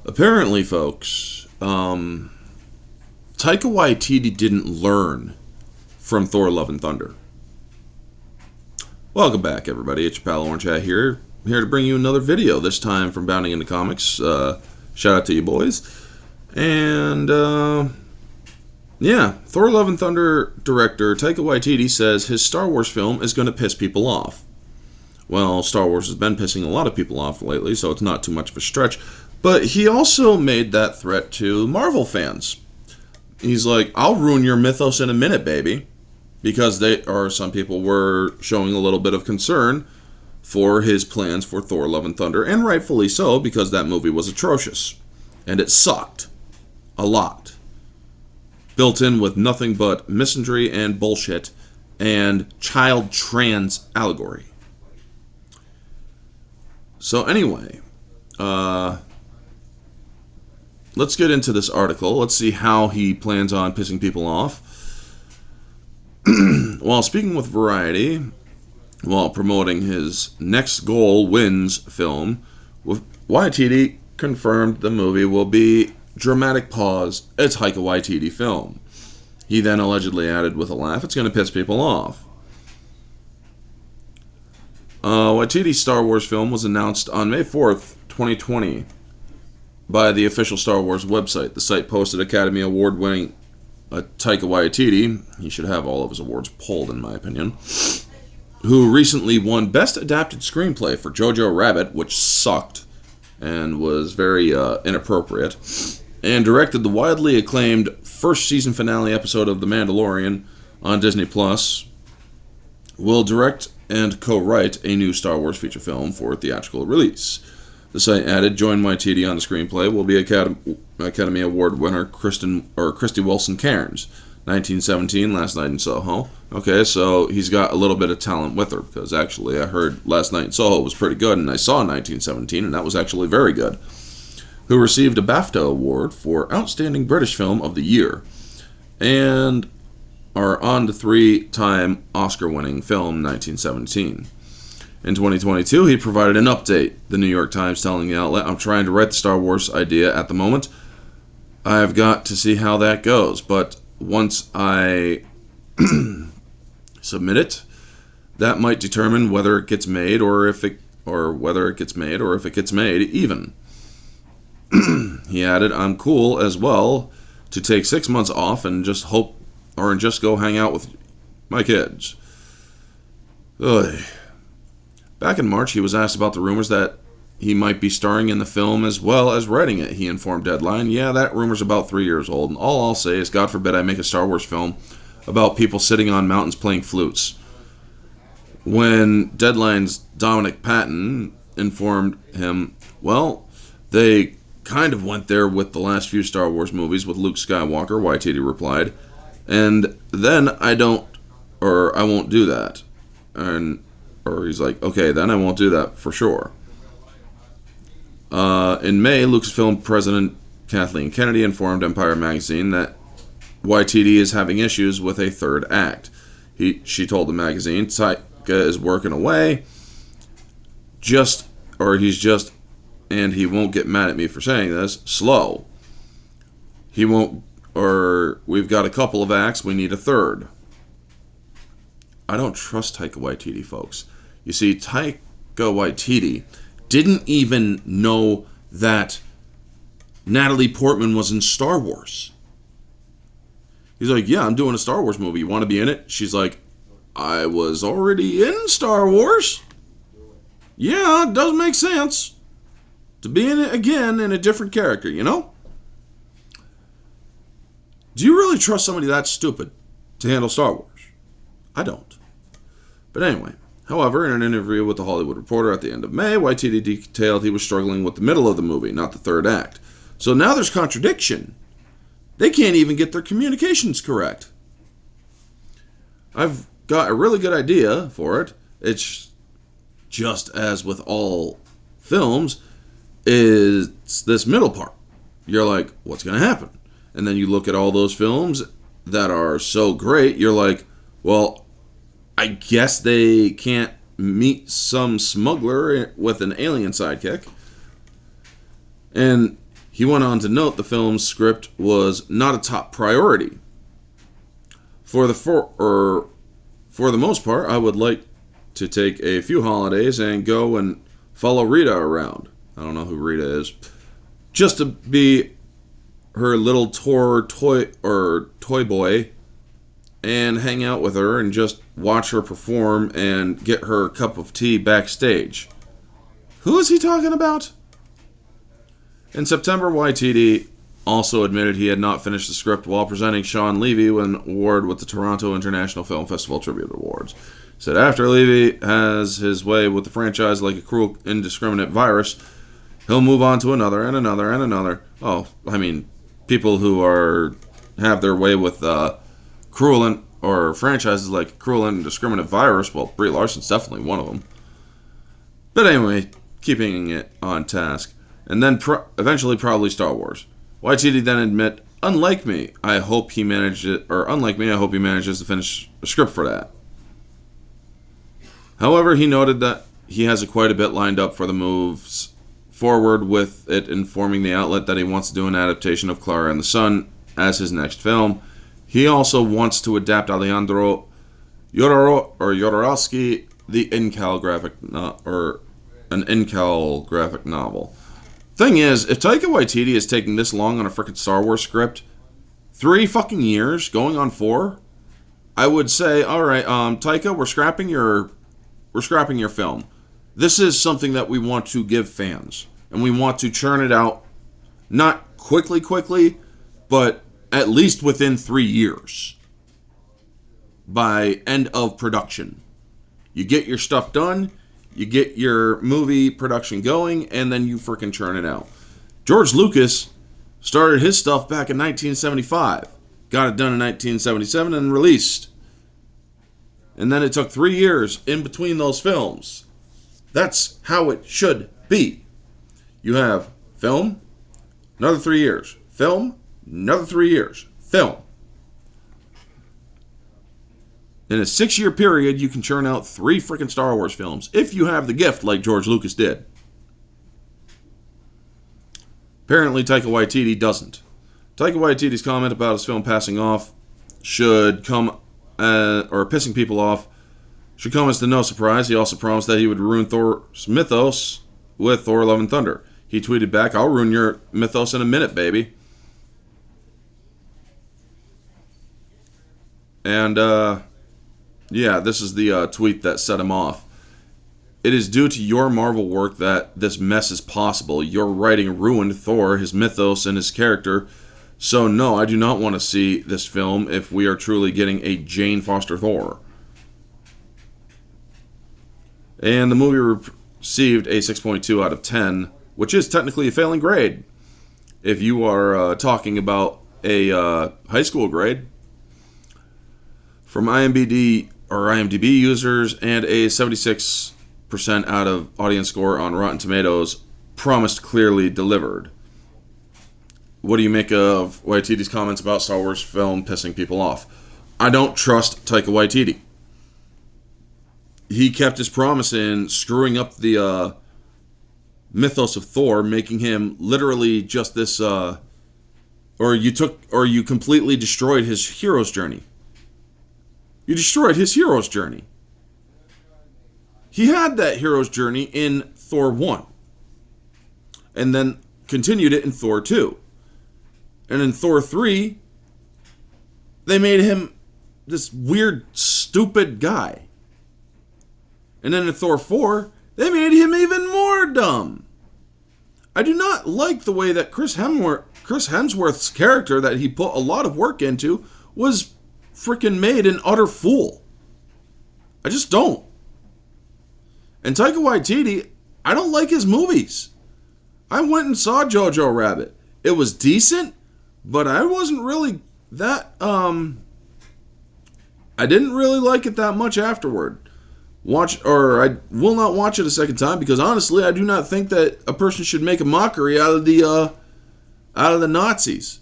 Apparently, folks, Taika Waititi didn't learn from Thor: Love and Thunder. Welcome back, everybody. It's your pal Orange Hat here. I'm here to bring you another video. This time from Bounding into Comics. Shout out to you boys. And yeah, Thor: Love and Thunder director Taika Waititi says his Star Wars film is going to piss people off. Well, Star Wars has been pissing a lot of people off lately, so it's not too much of a stretch. But he also made that threat to Marvel fans. He's like, I'll ruin your mythos in a minute, baby. Because some people were showing a little bit of concern for his plans for Thor: Love and Thunder, and rightfully so, because that movie was atrocious. And it sucked. A lot. Built in with nothing but misandry and bullshit and child trans allegory. So anyway, let's get into this article. Let's see how he plans on pissing people off. While speaking with Variety, while promoting his Next Goal Wins film, Waititi confirmed the movie will be dramatic pause, a Taika Waititi film. He then allegedly added with a laugh, it's going to piss people off. Waititi's Star Wars film was announced on May 4th, 2020 by the official Star Wars website. The site posted Academy Award-winning Taika Waititi, he should have all of his awards pulled in my opinion, who recently won Best Adapted Screenplay for Jojo Rabbit, which sucked and was very inappropriate, and directed the widely acclaimed first season finale episode of The Mandalorian on Disney+, will direct and co-write a new Star Wars feature film for theatrical release. The site added, join Waititi on the screenplay will be Academy Award winner Christy Wilson Cairns, 1917, Last Night in Soho. Okay, so he's got a little bit of talent with her, because actually I heard Last Night in Soho was pretty good, and I saw 1917, and that was actually very good. Who received a BAFTA award for Outstanding British Film of the Year, and are on the 3-time Oscar-winning film 1917. In 2022, he provided an update, the New York Times telling the outlet, I'm trying to write the Star Wars idea at the moment. I've got to see how that goes, but once I submit it, that might determine whether it gets made or if it gets made even. He added, I'm cool as well to take 6 months off and just go hang out with my kids. Ugh. Back in March, he was asked about the rumors that he might be starring in the film as well as writing it. He informed Deadline, yeah, that rumor's about 3 years old, and all I'll say is, God forbid I make a Star Wars film about people sitting on mountains playing flutes. When Deadline's Dominic Patton informed him, well, they kind of went there with the last few Star Wars movies with Luke Skywalker, Waititi replied, and then I won't do that. Or he's like, okay, then I won't do that for sure. In May, Lucasfilm president Kathleen Kennedy informed Empire magazine that Waititi is having issues with a third act. She told the magazine, Taika is working away, and he won't get mad at me for saying this, slow. We've got a couple of acts, we need a third. I don't trust Taika Waititi, folks. You see, Taika Waititi didn't even know that Natalie Portman was in Star Wars. He's like, yeah, I'm doing a Star Wars movie. You want to be in it? She's like, I was already in Star Wars. Yeah, it does make sense to be in it again in a different character, you know? Do you really trust somebody that stupid to handle Star Wars? I don't. But anyway, however, in an interview with The Hollywood Reporter at the end of May, Waititi detailed he was struggling with the middle of the movie, not the third act. So now there's contradiction. They can't even get their communications correct. I've got a really good idea for it. It's just as with all films, it's this middle part. You're like, what's going to happen? And then you look at all those films that are so great, you're like, well, I guess they can't meet some smuggler with an alien sidekick. And He went on to note the film's script was not a top priority. For the most part, I would like to take a few holidays and go and follow Rita around. I don't know who Rita is. Just to be her little toy boy and hang out with her and just watch her perform and get her a cup of tea backstage. Who is he talking about? In September, Waititi also admitted he had not finished the script while presenting Sean Levy with an award with the Toronto International Film Festival Tribute Awards. He said after Levy has his way with the franchise like a cruel, indiscriminate virus, he'll move on to another and another and another. Oh, I mean, people who have their way with cruel or franchises like cruel and indiscriminate virus. Well, Brie Larson's definitely one of them. But anyway, keeping it on task, and then eventually probably Star Wars. Waititi then admit, unlike me, I hope he manages to finish a script for that. However, he noted that he has quite a bit lined up for the moves forward, with it informing the outlet that he wants to do an adaptation of Clara and the Sun as his next film. He also wants to adapt Alejandro Jodorowsky, the Incal graphic novel. Thing is, if Taika Waititi is taking this long on a freaking Star Wars script, 3 fucking years, going on 4, I would say, all right, Taika, we're scrapping your film. This is something that we want to give fans, and we want to churn it out, not quickly, but at least within 3 years. By end of production. You get your stuff done, you get your movie production going, and then you freaking churn it out. George Lucas started his stuff back in 1975. Got it done in 1977 and released. And then it took 3 years in between those films. That's how it should be. You have film, another 3 years. Film, another 3 years. Film. In a 6-year period, you can churn out 3 freaking Star Wars films, if you have the gift like George Lucas did. Apparently, Taika Waititi doesn't. Taika Waititi's comment about his film passing off should come, or pissing people off, should come as to no surprise. He also promised that he would ruin Thor's mythos with Thor: Love and Thunder. He tweeted back, I'll ruin your mythos in a minute, baby. And, yeah, this is the tweet that set him off. It is due to your Marvel work that this mess is possible. Your writing ruined Thor, his mythos, and his character. So no, I do not want to see this film if we are truly getting a Jane Foster Thor. And the movie received a 6.2 out of 10, which is technically a failing grade. If you are talking about a high school grade. From IMDb users, and a 76% out of audience score on Rotten Tomatoes, promised clearly delivered. What do you make of Waititi's comments about Star Wars film pissing people off? I don't trust Taika Waititi. He kept his promise in screwing up the mythos of Thor, making him literally just this, or you completely destroyed his hero's journey. You destroyed his hero's journey. He had that hero's journey in Thor 1. And then continued it in Thor 2. And in Thor 3, they made him this weird, stupid guy. And then in Thor 4, they made him even more dumb. I do not like the way that Chris Hemsworth's character that he put a lot of work into was freaking made an utter fool. I just don't. And Taika Waititi, I don't like his movies. I went and saw Jojo Rabbit. It was decent, but I wasn't really that, I didn't really like it that much afterward. I will not watch it a second time, because honestly, I do not think that a person should make a mockery out of the Nazis.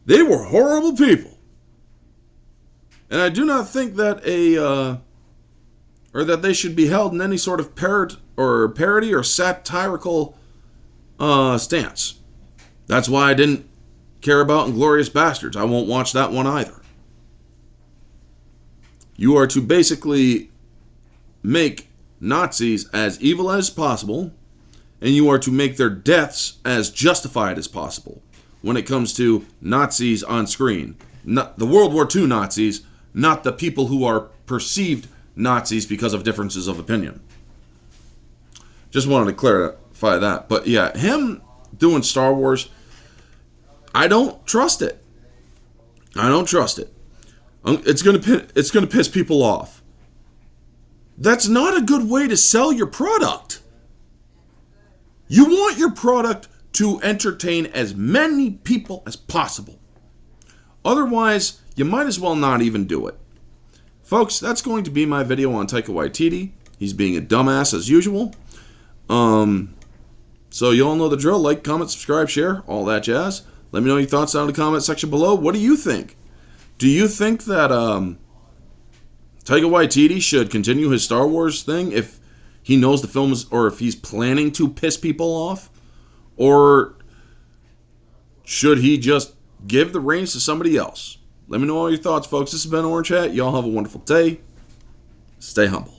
They were horrible people. And I do not think that that they should be held in any sort of parody or satirical stance. That's why I didn't care about Inglourious Bastards. I won't watch that one either. You are to basically make Nazis as evil as possible, and you are to make their deaths as justified as possible when it comes to Nazis on screen. Not the World War II Nazis, not the people who are perceived Nazis because of differences of opinion. Just wanted to clarify that. But yeah, him doing Star Wars, I don't trust it. I don't trust it. It's gonna piss people off. That's not a good way to sell your product. You want your product to entertain as many people as possible. Otherwise, you might as well not even do it. Folks, that's going to be my video on Taika Waititi. He's being a dumbass as usual. So you all know the drill. Like, comment, subscribe, share, all that jazz. Let me know your thoughts down in the comment section below. What do you think? Do you think that Taika Waititi should continue his Star Wars thing if he knows the film is, or if he's planning to piss people off? Or should he just give the reins to somebody else? Let me know all your thoughts, folks. This has been Orange Hat. Y'all have a wonderful day. Stay humble.